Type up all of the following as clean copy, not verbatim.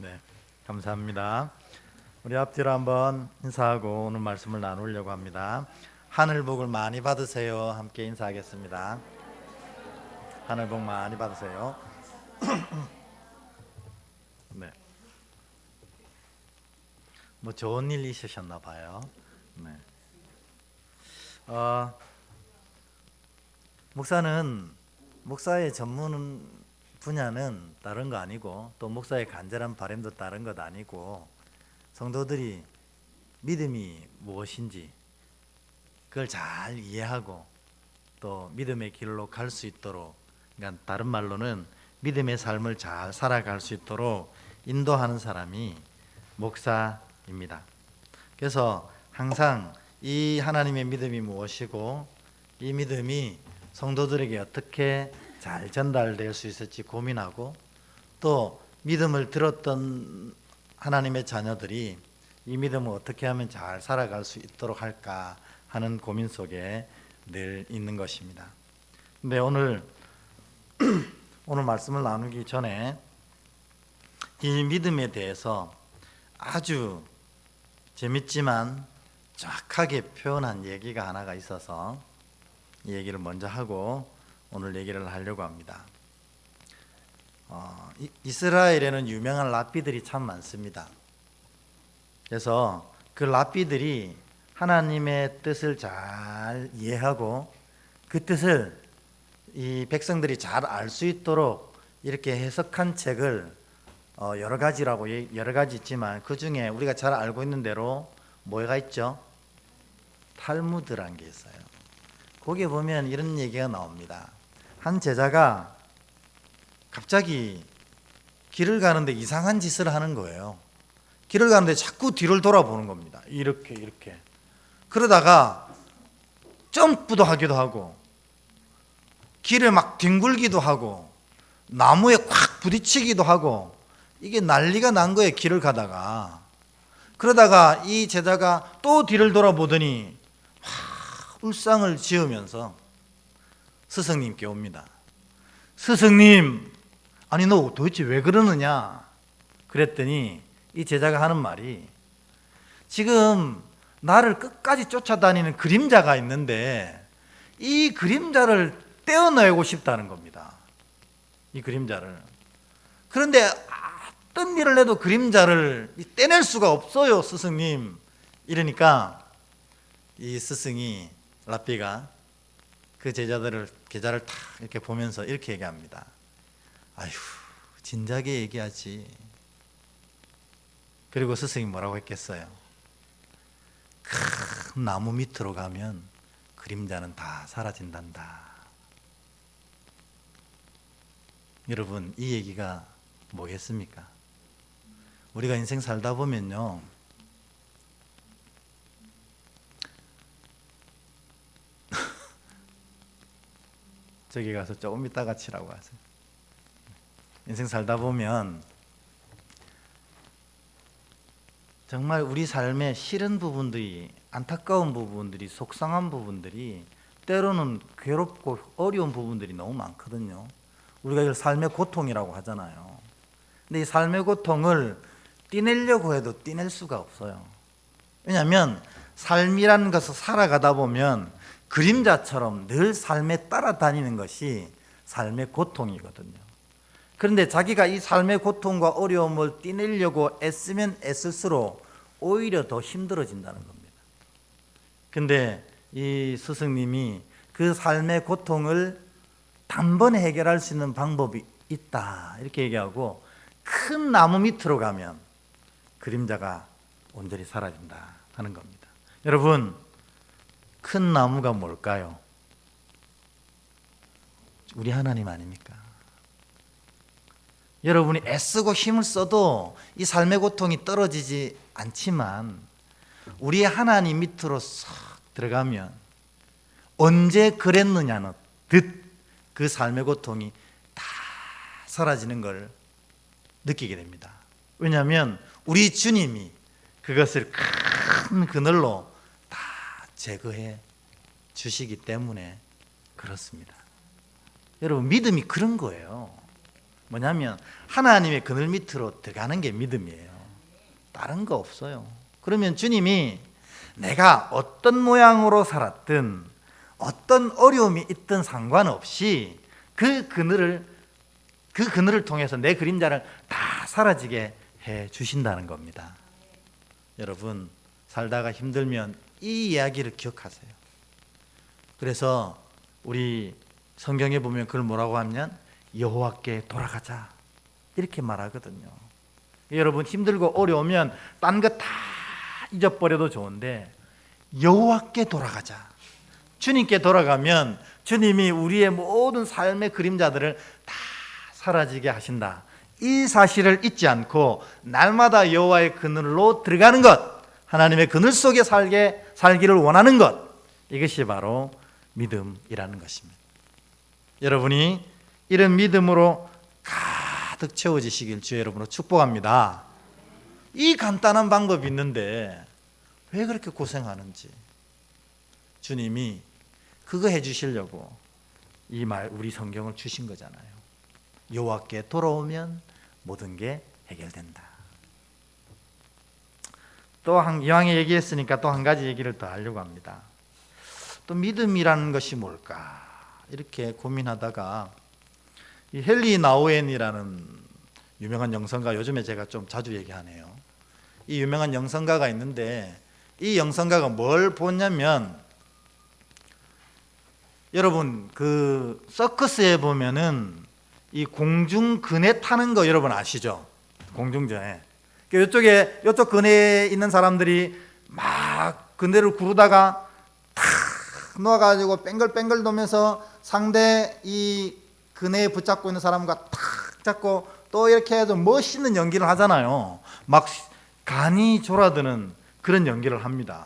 네, 감사합니다. 우리 앞뒤로 한번 인사하고 오늘 말씀을 나누려고 합니다. 하늘 복을 많이 받으세요. 함께 인사하겠습니다. 하늘 복 많이 받으세요. 네, 뭐 좋은 일 있으셨나 봐요. 네, 어, 목사의 전문 분야는 다른 거 아니고 또 목사의 간절한 바람도 다른 것 아니고 성도들이 믿음이 무엇인지 그걸 잘 이해하고 또 믿음의 길로 갈 수 있도록, 그러니까 다른 말로는 믿음의 삶을 잘 살아갈 수 있도록 인도하는 사람이 목사입니다. 그래서 항상 이 하나님의 믿음이 무엇이고 이 믿음이 성도들에게 어떻게 잘 전달될 수 있을지 고민하고, 또 믿음을 들었던 하나님의 자녀들이 이 믿음을 어떻게 하면 잘 살아갈 수 있도록 할까 하는 고민 속에 늘 있는 것입니다. 근데 오늘 말씀을 나누기 전에 이 믿음에 대해서 아주 재밌지만 정확하게 표현한 얘기가 하나가 있어서 이 얘기를 먼저 하고 오늘 얘기를 하려고 합니다. 이스라엘에는 유명한 랍비들이 참 많습니다. 그래서 그 랍비들이 하나님의 뜻을 잘 이해하고 그 뜻을 이 백성들이 잘 알 수 있도록 이렇게 해석한 책을 여러 가지 있지만 그 중에 우리가 잘 알고 있는 대로 뭐가 있죠? 탈무드란 게 있어요. 거기에 보면 이런 얘기가 나옵니다. 한 제자가 갑자기 길을 가는데 이상한 짓을 하는 거예요. 길을 가는데 자꾸 뒤를 돌아보는 겁니다. 이렇게. 그러다가 점프도 하기도 하고 길에 막 뒹굴기도 하고 나무에 콱 부딪히기도 하고 이게 난리가 난 거예요. 길을 가다가. 그러다가 이 제자가 또 뒤를 돌아보더니 울상을 지으면서 스승님께 옵니다. 스승님, 아니 너 도대체 왜 그러느냐? 그랬더니 이 제자가 하는 말이, 지금 나를 끝까지 쫓아다니는 그림자가 있는데 이 그림자를 떼어내고 싶다는 겁니다. 이 그림자를. 그런데 어떤 일을 해도 그림자를 떼낼 수가 없어요, 스승님. 이러니까 이 스승이, 랍비가 그 계좌를 탁 이렇게 보면서 이렇게 얘기합니다. 아휴, 진작에 얘기하지. 그리고 스승이 뭐라고 했겠어요? 큰 나무 밑으로 가면 그림자는 다 사라진단다. 여러분, 이 얘기가 뭐겠습니까? 우리가 인생 살다 보면요, 저기 가서 조금 이따가 치라고 하세요. 인생 살다 보면 정말 우리 삶에 싫은 부분들이, 안타까운 부분들이, 속상한 부분들이, 때로는 괴롭고 어려운 부분들이 너무 많거든요. 우리가 이걸 삶의 고통이라고 하잖아요. 근데 이 삶의 고통을 떼내려고 해도 떼낼 수가 없어요. 왜냐하면 삶이라는 것을 살아가다 보면 그림자처럼 늘 삶에 따라다니는 것이 삶의 고통이거든요. 그런데 자기가 이 삶의 고통과 어려움을 떼내려고 애쓰면 애쓸수록 오히려 더 힘들어진다는 겁니다. 근데 이 스승님이 그 삶의 고통을 단번에 해결할 수 있는 방법이 있다, 이렇게 얘기하고, 큰 나무 밑으로 가면 그림자가 온전히 사라진다 하는 겁니다. 여러분, 큰 나무가 뭘까요? 우리 하나님 아닙니까? 여러분이 애쓰고 힘을 써도 이 삶의 고통이 떨어지지 않지만 우리 하나님 밑으로 싹 들어가면 언제 그랬느냐는 듯 그 삶의 고통이 다 사라지는 걸 느끼게 됩니다. 왜냐하면 우리 주님이 그것을 큰 그늘로 다 제거해 주시기 때문에 그렇습니다. 여러분, 믿음이 그런 거예요. 뭐냐면 하나님의 그늘 밑으로 들어가는 게 믿음이에요. 다른 거 없어요. 그러면 주님이 내가 어떤 모양으로 살았든 어떤 어려움이 있든 상관없이 그 그늘을 통해서 내 그림자를 다 사라지게 해 주신다는 겁니다. 여러분, 살다가 힘들면 이 이야기를 기억하세요. 그래서 우리 성경에 보면 그걸 뭐라고 하면 여호와께 돌아가자 이렇게 말하거든요. 여러분, 힘들고 어려우면 딴 거 다 잊어버려도 좋은데 여호와께 돌아가자. 주님께 돌아가면 주님이 우리의 모든 삶의 그림자들을 다 사라지게 하신다. 이 사실을 잊지 않고 날마다 여호와의 그늘로 들어가는 것, 하나님의 그늘 속에 살기를 원하는 것, 이것이 바로 믿음이라는 것입니다. 여러분이 이런 믿음으로 가득 채워지시길 주의 이름으로 축복합니다. 이 간단한 방법이 있는데 왜 그렇게 고생하는지, 주님이 그거 해주시려고 이 말, 우리 성경을 주신 거잖아요. 여호와께 돌아오면 모든 게 해결된다. 또 이왕에 얘기했으니까 또 한 가지 얘기를 더 하려고 합니다. 또 믿음이라는 것이 뭘까 이렇게 고민하다가 이 헨리 나우엔이라는 유명한 영성가, 요즘에 제가 좀 자주 얘기하네요. 이 유명한 영성가가 있는데 이 영성가가 뭘 보냐면, 여러분 그 서커스에 보면은 이 공중 그네 타는 거 여러분 아시죠? 공중전에 이쪽 그네에 있는 사람들이 막 그네를 구르다가 탁 놓아가지고 뺑글뺑글 돌면서 상대 이 그네에 붙잡고 있는 사람과 탁 잡고 또 이렇게 해서 멋있는 연기를 하잖아요. 막 간이 졸아드는 그런 연기를 합니다.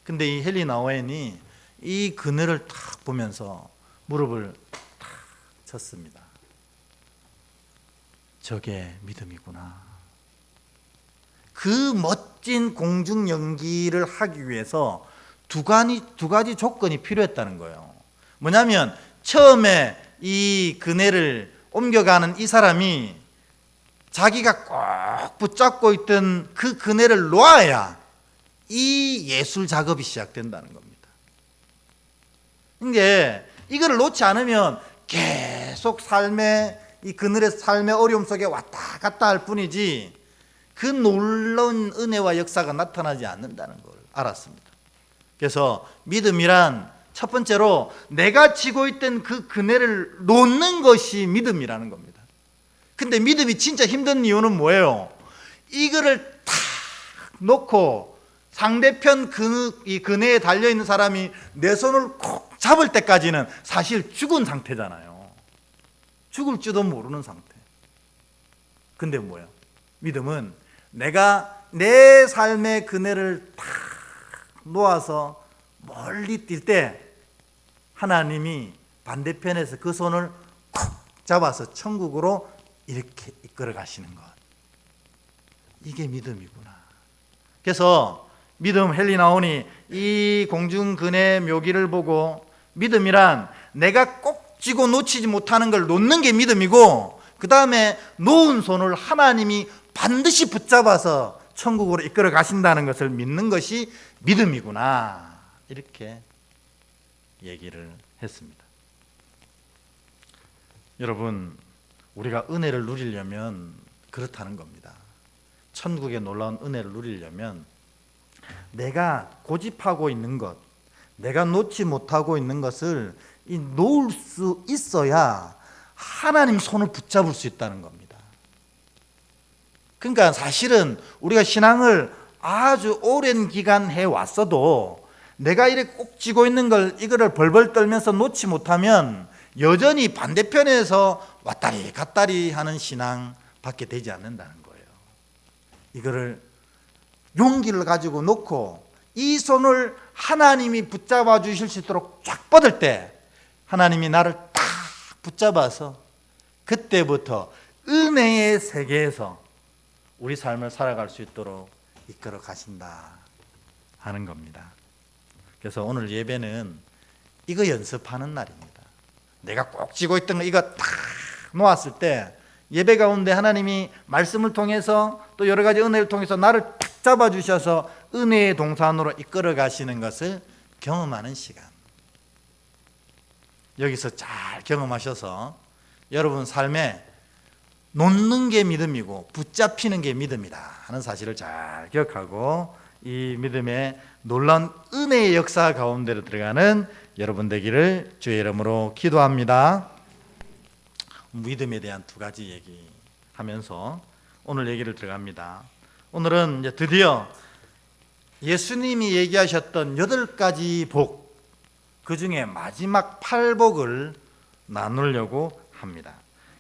근데 이 헨리 나우엔이 이 그네를 탁 보면서 무릎을 탁 쳤습니다. 저게 믿음이구나. 그 멋진 공중 연기를 하기 위해서 두 가지 조건이 필요했다는 거예요. 뭐냐면 처음에 이 그네를 옮겨가는 이 사람이 자기가 꼭 붙잡고 있던 그 그네를 놓아야 이 예술 작업이 시작된다는 겁니다. 이게 이거를 놓지 않으면 계속 이 그늘의 삶의 어려움 속에 왔다 갔다 할 뿐이지 그 놀라운 은혜와 역사가 나타나지 않는다는 걸 알았습니다. 그래서 믿음이란 첫 번째로 내가 쥐고 있던 그 그네를 놓는 것이 믿음이라는 겁니다. 근데 믿음이 진짜 힘든 이유는 뭐예요? 이거를 탁 놓고 상대편 이 그네에 달려있는 사람이 내 손을 콕 잡을 때까지는 사실 죽은 상태잖아요. 죽을 줄도 모르는 상태. 근데 뭐예요? 믿음은 내가 내 삶의 그네를 탁 놓아서 멀리 뛸 때 하나님이 반대편에서 그 손을 콕 잡아서 천국으로 이렇게 이끌어 가시는 것. 이게 믿음이구나. 그래서 믿음, 헨리 나우엔이 이 공중 그네 묘기를 보고 믿음이란 내가 꼭 쥐고 놓치지 못하는 걸 놓는 게 믿음이고, 그 다음에 놓은 손을 하나님이 반드시 붙잡아서 천국으로 이끌어 가신다는 것을 믿는 것이 믿음이구나, 이렇게 얘기를 했습니다. 여러분, 우리가 은혜를 누리려면 그렇다는 겁니다. 천국의 놀라운 은혜를 누리려면 내가 고집하고 있는 것, 내가 놓지 못하고 있는 것을 놓을 수 있어야 하나님 손을 붙잡을 수 있다는 겁니다. 그러니까 사실은 우리가 신앙을 아주 오랜 기간 해왔어도 내가 이렇게 꼭 쥐고 있는 걸, 이거를 벌벌 떨면서 놓지 못하면 여전히 반대편에서 왔다리 갔다리 하는 신앙밖에 되지 않는다는 거예요. 이거를 용기를 가지고 놓고 이 손을 하나님이 붙잡아 주실 수 있도록 쫙 뻗을 때 하나님이 나를 딱 붙잡아서 그때부터 은혜의 세계에서 우리 삶을 살아갈 수 있도록 이끌어 가신다 하는 겁니다. 그래서 오늘 예배는 이거 연습하는 날입니다. 내가 꼭 쥐고 있던 거 이거 딱 놓았을 때 예배 가운데 하나님이 말씀을 통해서 또 여러 가지 은혜를 통해서 나를 탁 잡아주셔서 은혜의 동산으로 이끌어 가시는 것을 경험하는 시간. 여기서 잘 경험하셔서 여러분 삶에 놓는 게 믿음이고 붙잡히는 게 믿음이다 하는 사실을 잘 기억하고 이 믿음의 놀라운 은혜의 역사 가운데로 들어가는 여러분 되기를 주의 이름으로 기도합니다. 믿음에 대한 두 가지 얘기하면서 오늘 얘기를 들어갑니다. 오늘은 이제 드디어 예수님이 얘기하셨던 8가지 복, 그 중에 마지막 8복을 나누려고 합니다.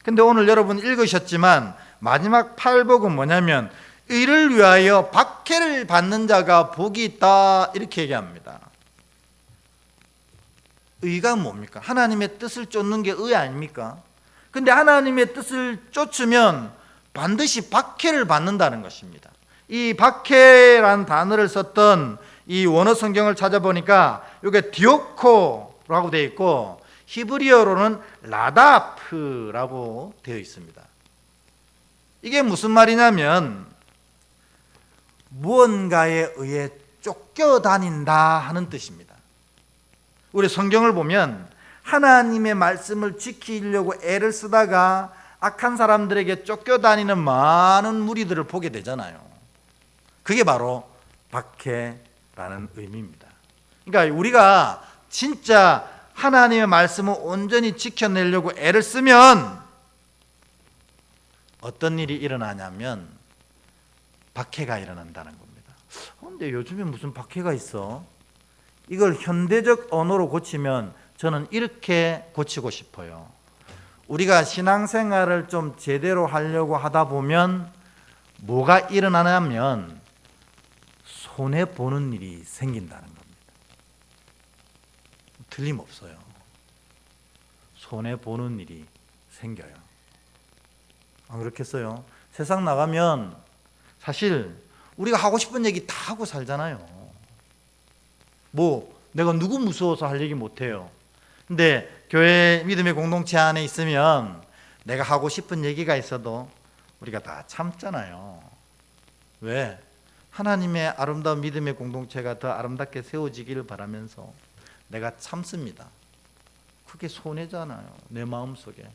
근데 오늘 여러분 읽으셨지만 마지막 8복은 뭐냐면 의를 위하여 박해를 받는 자가 복이 있다 이렇게 얘기합니다. 의가 뭡니까? 하나님의 뜻을 쫓는 게 의 아닙니까? 근데 하나님의 뜻을 쫓으면 반드시 박해를 받는다는 것입니다. 이 박해라는 단어를 썼던 이 원어 성경을 찾아보니까 이게 디오코라고 되어 있고 히브리어로는 라다프라고 되어 있습니다. 이게 무슨 말이냐면 무언가에 의해 쫓겨다닌다 하는 뜻입니다. 우리 성경을 보면 하나님의 말씀을 지키려고 애를 쓰다가 악한 사람들에게 쫓겨다니는 많은 무리들을 보게 되잖아요. 그게 바로 박해라는 의미입니다. 그러니까 우리가 진짜 하나님의 말씀을 온전히 지켜내려고 애를 쓰면 어떤 일이 일어나냐면 박해가 일어난다는 겁니다. 근데 요즘에 무슨 박해가 있어? 이걸 현대적 언어로 고치면 저는 이렇게 고치고 싶어요. 우리가 신앙생활을 좀 제대로 하려고 하다 보면 뭐가 일어나냐면 손해보는 일이 생긴다는 겁니다. 틀림없어요. 손해보는 일이 생겨요. 안 그렇겠어요? 세상 나가면 사실 우리가 하고 싶은 얘기 다 하고 살잖아요. 뭐 내가 누구 무서워서 할 얘기 못해요. 근데 교회 믿음의 공동체 안에 있으면 내가 하고 싶은 얘기가 있어도 우리가 다 참잖아요. 왜? 하나님의 아름다운 믿음의 공동체가 더 아름답게 세워지기를 바라면서 내가 참습니다. 그게 손해잖아요. 내 마음속에.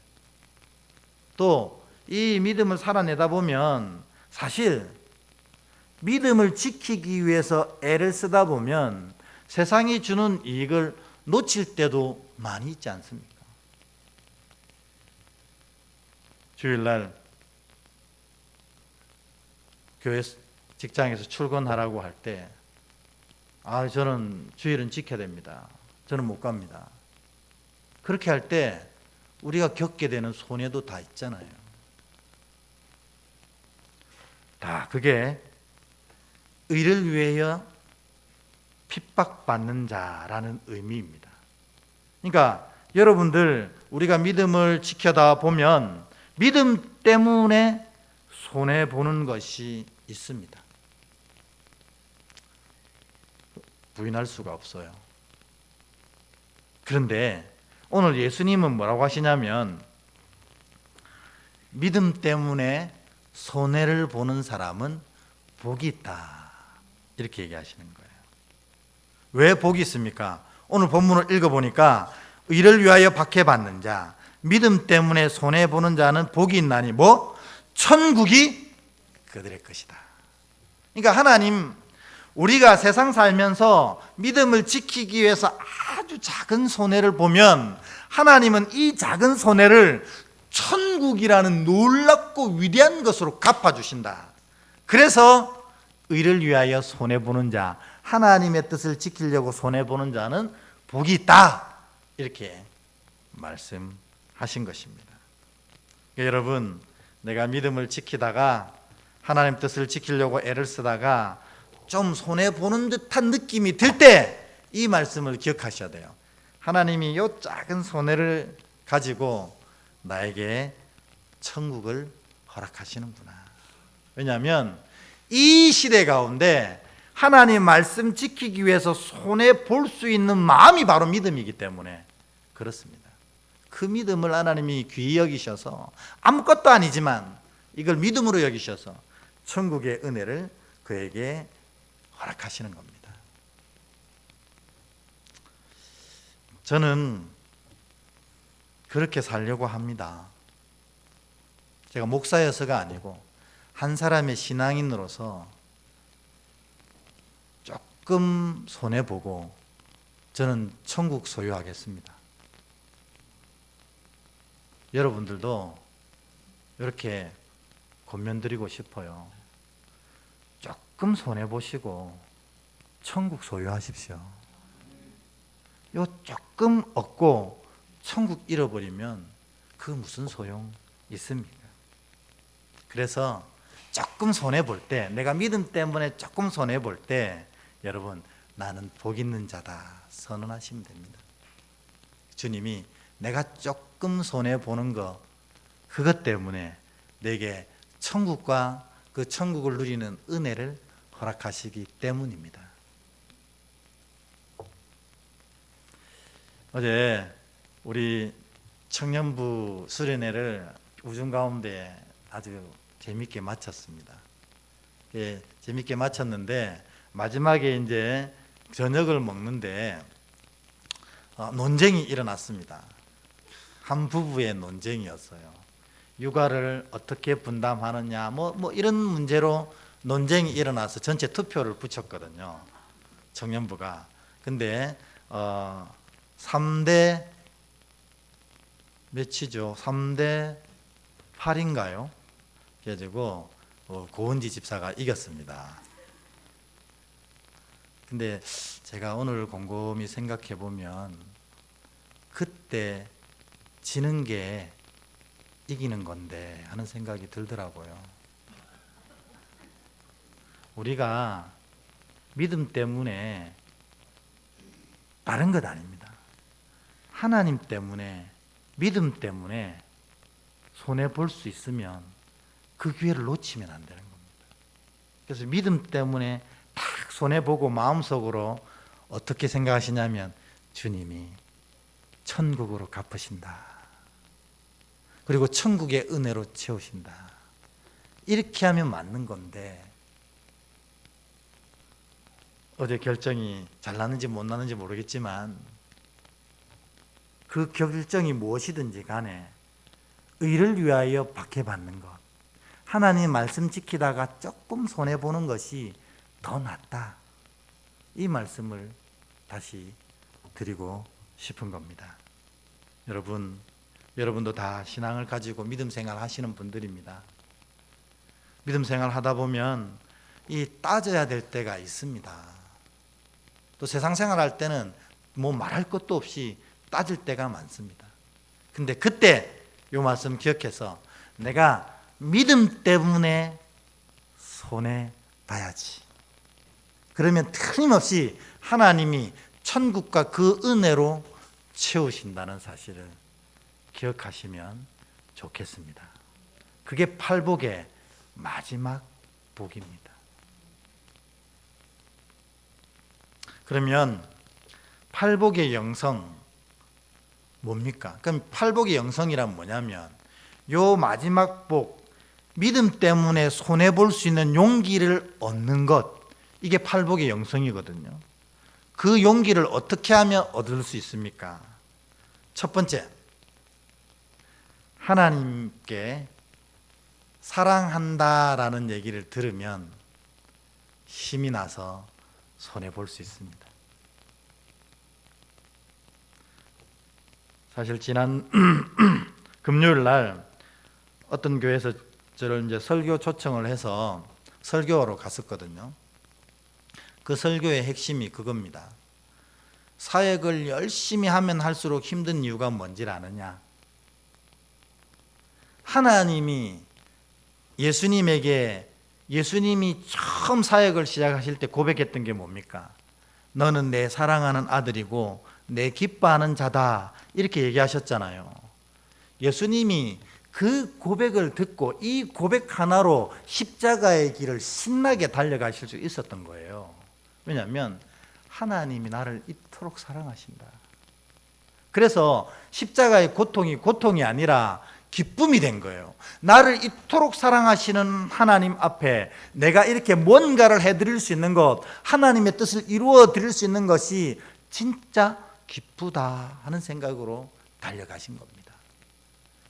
또 이 믿음을 살아내다 보면 사실 믿음을 지키기 위해서 애를 쓰다 보면 세상이 주는 이익을 놓칠 때도 많이 있지 않습니까? 주일날 교회 직장에서 출근하라고 할 때 저는 주일은 지켜야 됩니다. 저는 못 갑니다. 그렇게 할 때 우리가 겪게 되는 손해도 다 있잖아요. 다 그게 의를 위하여 핍박받는 자라는 의미입니다. 그러니까 여러분들 우리가 믿음을 지켜다 보면 믿음 때문에 손해보는 것이 있습니다. 부인할 수가 없어요. 그런데 오늘 예수님은 뭐라고 하시냐면 믿음 때문에 손해를 보는 사람은 복이 있다 이렇게 얘기하시는 거예요. 왜 복이 있습니까? 오늘 본문을 읽어보니까 의를 위하여 박해받는 자, 믿음 때문에 손해보는 자는 복이 있나니 천국이 그들의 것이다. 그러니까 하나님 우리가 세상 살면서 믿음을 지키기 위해서 아주 작은 손해를 보면 하나님은 이 작은 손해를 천국이라는 놀랍고 위대한 것으로 갚아주신다. 그래서 의를 위하여 손해보는 자, 하나님의 뜻을 지키려고 손해보는 자는 복이 있다 이렇게 말씀하신 것입니다. 여러분 내가 믿음을 지키다가 하나님 뜻을 지키려고 애를 쓰다가 좀 손해보는 듯한 느낌이 들 때 이 말씀을 기억하셔야 돼요. 하나님이 이 작은 손해를 가지고 나에게 천국을 허락하시는구나. 왜냐하면 이 시대 가운데 하나님 말씀 지키기 위해서 손해볼 수 있는 마음이 바로 믿음이기 때문에 그렇습니다. 그 믿음을 하나님이 귀히 여기셔서 아무것도 아니지만 이걸 믿음으로 여기셔서 천국의 은혜를 그에게 허락하시는 겁니다. 저는 그렇게 살려고 합니다. 제가 목사여서가 아니고 한 사람의 신앙인으로서 조금 손해보고 저는 천국 소유하겠습니다. 여러분들도 이렇게 권면드리고 싶어요. 조금 손해보시고 천국 소유하십시오. 요 조금 얻고 천국 잃어버리면 그 무슨 소용 있습니까? 그래서 조금 손해볼 때, 내가 믿음 때문에 조금 손해볼 때 여러분, 나는 복 있는 자다 선언하시면 됩니다. 주님이 내가 조금 손해보는 거, 그것 때문에 내게 천국과 그 천국을 누리는 은혜를 허락하시기 때문입니다. 어제 우리 청년부 수련회를 우중 가운데 아주 재밌게 마쳤습니다. 예, 재밌게 마쳤는데 마지막에 이제 저녁을 먹는데 논쟁이 일어났습니다. 한 부부의 논쟁이었어요. 육아를 어떻게 분담하느냐 뭐 이런 문제로 논쟁이 일어나서 전체 투표를 붙였거든요. 청년부가. 근데 3대 몇이죠? 3대 8인가요? 그래가지고 고은지 집사가 이겼습니다. 근데 제가 오늘 곰곰이 생각해 보면 그때 지는 게 이기는 건데 하는 생각이 들더라고요. 우리가 믿음 때문에 다른 것 아닙니다. 하나님 때문에, 믿음 때문에 손해볼 수 있으면 그 기회를 놓치면 안 되는 겁니다. 그래서 믿음 때문에 딱 손해보고 마음속으로 어떻게 생각하시냐면 주님이 천국으로 갚으신다. 그리고 천국의 은혜로 채우신다. 이렇게 하면 맞는 건데 어제 결정이 잘 났는지 못 났는지 모르겠지만 그 결정이 무엇이든지 간에 의를 위하여 박해받는 것, 하나님 말씀 지키다가 조금 손해보는 것이 더 낫다. 이 말씀을 다시 드리고 싶은 겁니다. 여러분도 다 신앙을 가지고 믿음 생활 하시는 분들입니다. 믿음 생활 하다 보면 이 따져야 될 때가 있습니다. 또 세상 생활할 때는 뭐 말할 것도 없이 따질 때가 많습니다. 근데 그때 이 말씀 기억해서 내가 믿음 때문에 손해봐야지. 그러면 틀림없이 하나님이 천국과 그 은혜로 채우신다는 사실을 기억하시면 좋겠습니다. 그게 팔복의 마지막 복입니다. 그러면 팔복의 영성 뭡니까? 그럼 팔복의 영성이란 뭐냐면 요 마지막 복, 믿음 때문에 손해볼 수 있는 용기를 얻는 것, 이게 팔복의 영성이거든요. 그 용기를 어떻게 하면 얻을 수 있습니까? 첫 번째, 하나님께 사랑한다라는 얘기를 들으면 힘이 나서 손해볼 수 있습니다. 사실 지난 금요일 날 어떤 교회에서 저를 이제 설교 초청을 해서 설교하러 갔었거든요. 그 설교의 핵심이 그겁니다. 사역을 열심히 하면 할수록 힘든 이유가 뭔지 아느냐? 하나님이 예수님이 처음 사역을 시작하실 때 고백했던 게 뭡니까? 너는 내 사랑하는 아들이고 내 기뻐하는 자다, 이렇게 얘기하셨잖아요. 예수님이 그 고백을 듣고 이 고백 하나로 십자가의 길을 신나게 달려가실 수 있었던 거예요. 왜냐하면 하나님이 나를 이토록 사랑하신다. 그래서 십자가의 고통이 고통이 아니라 기쁨이 된 거예요. 나를 이토록 사랑하시는 하나님 앞에 내가 이렇게 뭔가를 해드릴 수 있는 것, 하나님의 뜻을 이루어 드릴 수 있는 것이 진짜 기쁘다 하는 생각으로 달려가신 겁니다.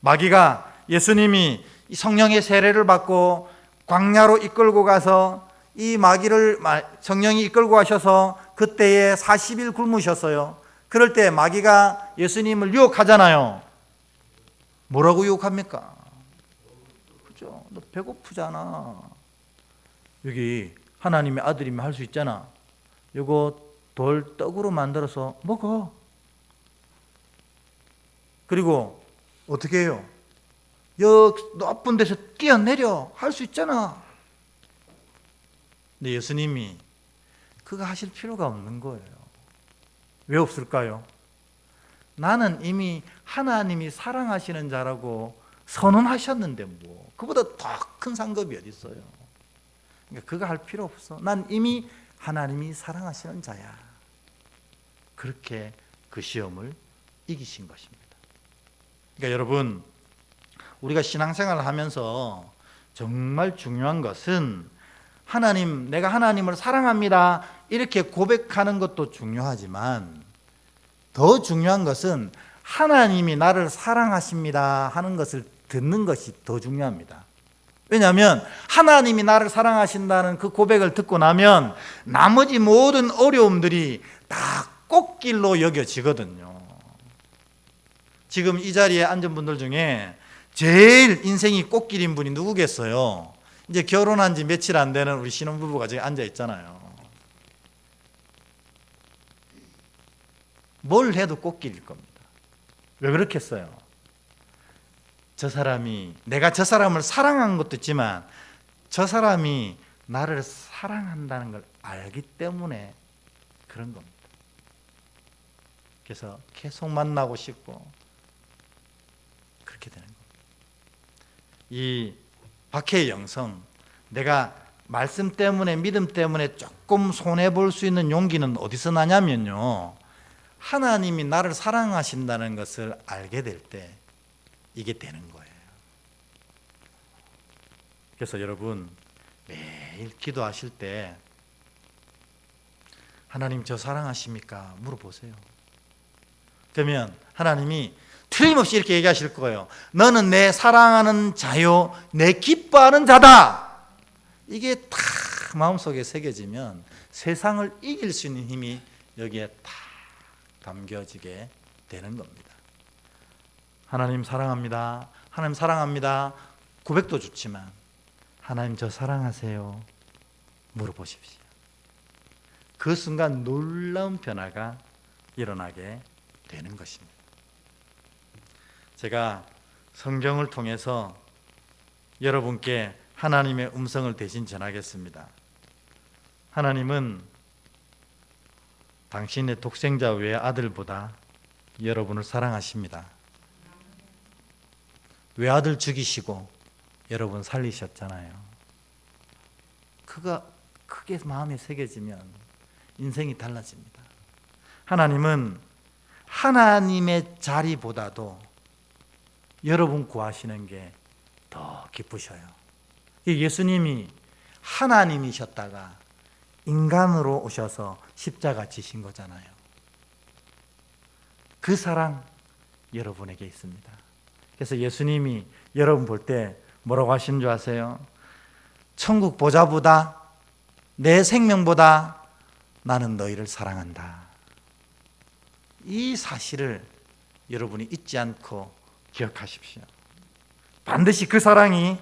마귀가 예수님이 성령의 세례를 받고 광야로 이끌고 가서 이 마귀를 성령이 이끌고 가셔서 그때에 40일 굶으셨어요. 그럴 때 마귀가 예수님을 유혹하잖아요. 뭐라고 유혹합니까? 그죠? 너 배고프잖아. 여기 하나님의 아들이면 할 수 있잖아. 이거 돌 떡으로 만들어서 먹어. 그리고 어떻게 해요? 높은 데서 뛰어내려. 할 수 있잖아. 근데 예수님이 그거 하실 필요가 없는 거예요. 왜 없을까요? 나는 이미 하나님이 사랑하시는 자라고 선언하셨는데 뭐 그보다 더 큰 상급이 어디 있어요? 그러니까 그거 할 필요 없어. 난 이미 하나님이 사랑하시는 자야. 그렇게 그 시험을 이기신 것입니다. 그러니까 여러분, 우리가 신앙생활을 하면서 정말 중요한 것은 하나님, 내가 하나님을 사랑합니다 이렇게 고백하는 것도 중요하지만 더 중요한 것은 하나님이 나를 사랑하십니다 하는 것을 듣는 것이 더 중요합니다. 왜냐하면 하나님이 나를 사랑하신다는 그 고백을 듣고 나면 나머지 모든 어려움들이 다 꽃길로 여겨지거든요. 지금 이 자리에 앉은 분들 중에 제일 인생이 꽃길인 분이 누구겠어요? 이제 결혼한 지 며칠 안 되는 우리 신혼부부가 저기 앉아 있잖아요. 뭘 해도 꽃길일 겁니다. 왜 그렇겠어요? 저 사람이, 내가 저 사람을 사랑한 것도 있지만 저 사람이 나를 사랑한다는 걸 알기 때문에 그런 겁니다. 그래서 계속 만나고 싶고 그렇게 되는 겁니다. 이 박해의 영성, 내가 말씀 때문에, 믿음 때문에 조금 손해볼 수 있는 용기는 어디서 나냐면요, 하나님이 나를 사랑하신다는 것을 알게 될 때 이게 되는 거예요. 그래서 여러분, 매일 기도하실 때 하나님 저 사랑하십니까? 물어보세요. 그러면 하나님이 틀림없이 이렇게 얘기하실 거예요. 너는 내 사랑하는 자요, 내 기뻐하는 자다. 이게 딱 마음속에 새겨지면 세상을 이길 수 있는 힘이 여기에 딱 담겨지게 되는 겁니다. 하나님 사랑합니다. 하나님 사랑합니다. 고백도 좋지만 하나님 저 사랑하세요? 물어보십시오. 그 순간 놀라운 변화가 일어나게 되는 것입니다. 제가 성경을 통해서 여러분께 하나님의 음성을 대신 전하겠습니다. 하나님은 당신의 독생자 외아들보다 여러분을 사랑하십니다. 외아들 죽이시고 여러분 살리셨잖아요. 그가 크게 마음에 새겨지면 인생이 달라집니다. 하나님은 하나님의 자리보다도 여러분 구하시는 게 더 기쁘셔요. 예수님이 하나님이셨다가 인간으로 오셔서 십자가 지신 거잖아요. 그 사랑 여러분에게 있습니다. 그래서 예수님이 여러분 볼 때 뭐라고 하시는 줄 아세요? 천국 보좌보다, 내 생명보다 나는 너희를 사랑한다. 이 사실을 여러분이 잊지 않고 기억하십시오. 반드시 그 사랑이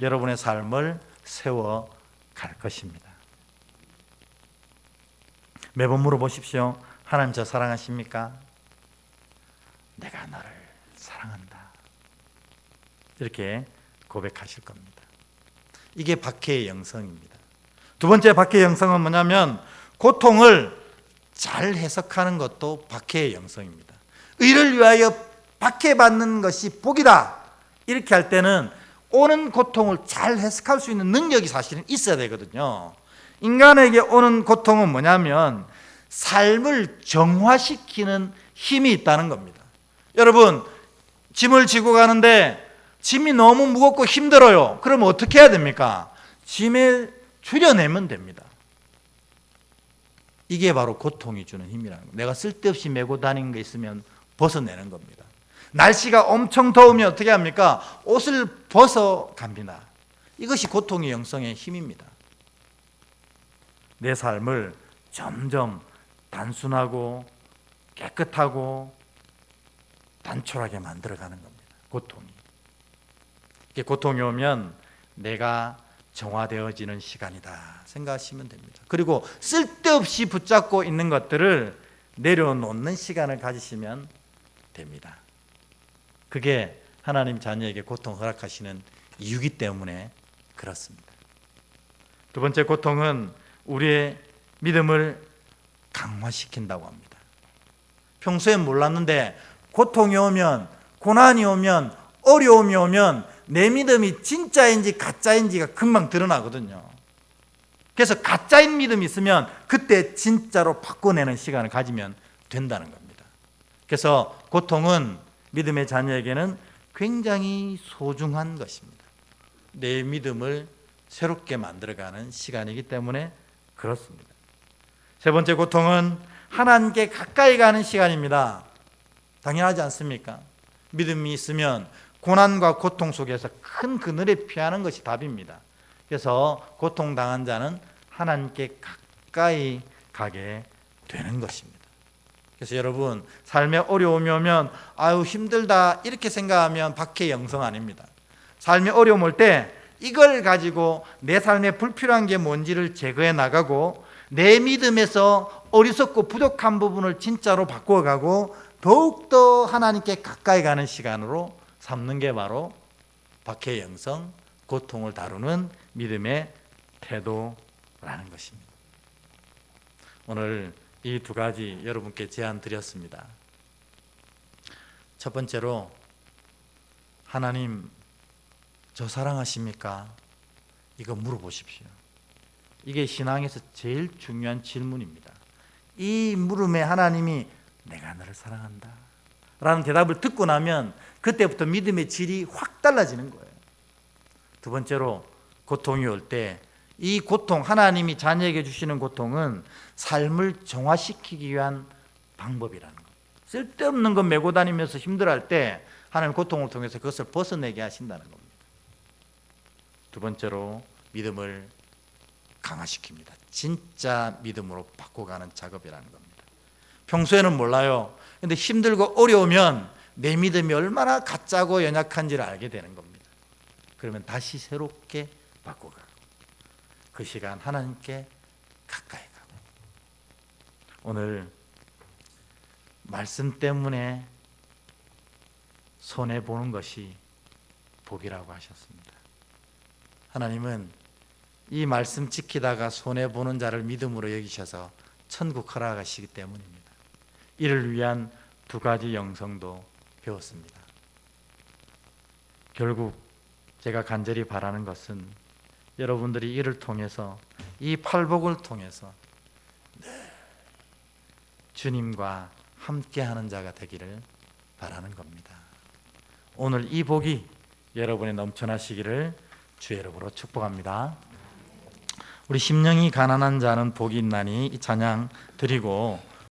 여러분의 삶을 세워갈 것입니다. 매번 물어보십시오. 하나님 저 사랑하십니까? 내가 너를 사랑한다. 이렇게 고백하실 겁니다. 이게 박해의 영성입니다. 두 번째 박해의 영성은 뭐냐면 고통을 잘 해석하는 것도 박해의 영성입니다. 의를 위하여 박해받는 것이 복이다. 이렇게 할 때는 오는 고통을 잘 해석할 수 있는 능력이 사실은 있어야 되거든요. 인간에게 오는 고통은 뭐냐면 삶을 정화시키는 힘이 있다는 겁니다. 여러분, 짐을 지고 가는데 짐이 너무 무겁고 힘들어요. 그럼 어떻게 해야 됩니까? 짐을 줄여내면 됩니다. 이게 바로 고통이 주는 힘이라는 거예요. 내가 쓸데없이 메고 다니는 게 있으면 벗어내는 겁니다. 날씨가 엄청 더우면 어떻게 합니까? 옷을 벗어 갑니다. 이것이 고통의 영성의 힘입니다. 내 삶을 점점 단순하고 깨끗하고 단촐하게 만들어가는 겁니다. 고통이. 이게 고통이 오면 내가 정화되어지는 시간이다 생각하시면 됩니다. 그리고 쓸데없이 붙잡고 있는 것들을 내려놓는 시간을 가지시면 됩니다. 그게 하나님 자녀에게 고통 허락하시는 이유이기 때문에 그렇습니다. 두 번째 고통은 우리의 믿음을 강화시킨다고 합니다. 평소에 몰랐는데 고통이 오면, 고난이 오면, 어려움이 오면 내 믿음이 진짜인지 가짜인지가 금방 드러나거든요. 그래서 가짜인 믿음이 있으면 그때 진짜로 바꿔내는 시간을 가지면 된다는 겁니다. 그래서 고통은 믿음의 자녀에게는 굉장히 소중한 것입니다. 내 믿음을 새롭게 만들어가는 시간이기 때문에 그렇습니다. 세 번째 고통은 하나님께 가까이 가는 시간입니다. 당연하지 않습니까? 믿음이 있으면 고난과 고통 속에서 큰 그늘에 피하는 것이 답입니다. 그래서 고통당한 자는 하나님께 가까이 가게 되는 것입니다. 그래서 여러분, 삶에 어려움이 오면 아유 힘들다 이렇게 생각하면 박해 영성 아닙니다. 삶에 어려움 올 때 이걸 가지고 내 삶에 불필요한 게 뭔지를 제거해 나가고 내 믿음에서 어리석고 부족한 부분을 진짜로 바꿔가고 더욱더 하나님께 가까이 가는 시간으로 삼는 게 바로 박해 영성, 고통을 다루는 믿음의 태도라는 것입니다. 오늘 이 두 가지 여러분께 제안 드렸습니다. 첫 번째로, 하나님 저 사랑하십니까? 이거 물어보십시오. 이게 신앙에서 제일 중요한 질문입니다. 이 물음에 하나님이 내가 너를 사랑한다 라는 대답을 듣고 나면 그때부터 믿음의 질이 확 달라지는 거예요. 두 번째로, 고통이 올 때 이 고통, 하나님이 자녀에게 주시는 고통은 삶을 정화시키기 위한 방법이라는 것. 쓸데없는 것 메고 다니면서 힘들어할 때 하나님 고통을 통해서 그것을 벗어내게 하신다는 겁니다. 두 번째로, 믿음을 강화시킵니다. 진짜 믿음으로 바꿔가는 작업이라는 겁니다. 평소에는 몰라요. 근데 힘들고 어려우면 내 믿음이 얼마나 가짜고 연약한지를 알게 되는 겁니다. 그러면 다시 새롭게 바꿔가고 그 시간 하나님께 가까이 가고. 오늘 말씀 때문에 손해보는 것이 복이라고 하셨습니다. 하나님은 이 말씀 지키다가 손해보는 자를 믿음으로 여기셔서 천국 허락하시기 때문입니다. 이를 위한 두 가지 영성도 배웠습니다. 결국 제가 간절히 바라는 것은 여러분들이 이를 통해서, 이 팔복을 통해서 주님과 함께하는 자가 되기를 바라는 겁니다. 오늘 이 복이 여러분의 넘쳐나시기를 주의 이름으로 축복합니다. 우리 심령이 가난한 자는 복이 있나니 이 찬양 드리고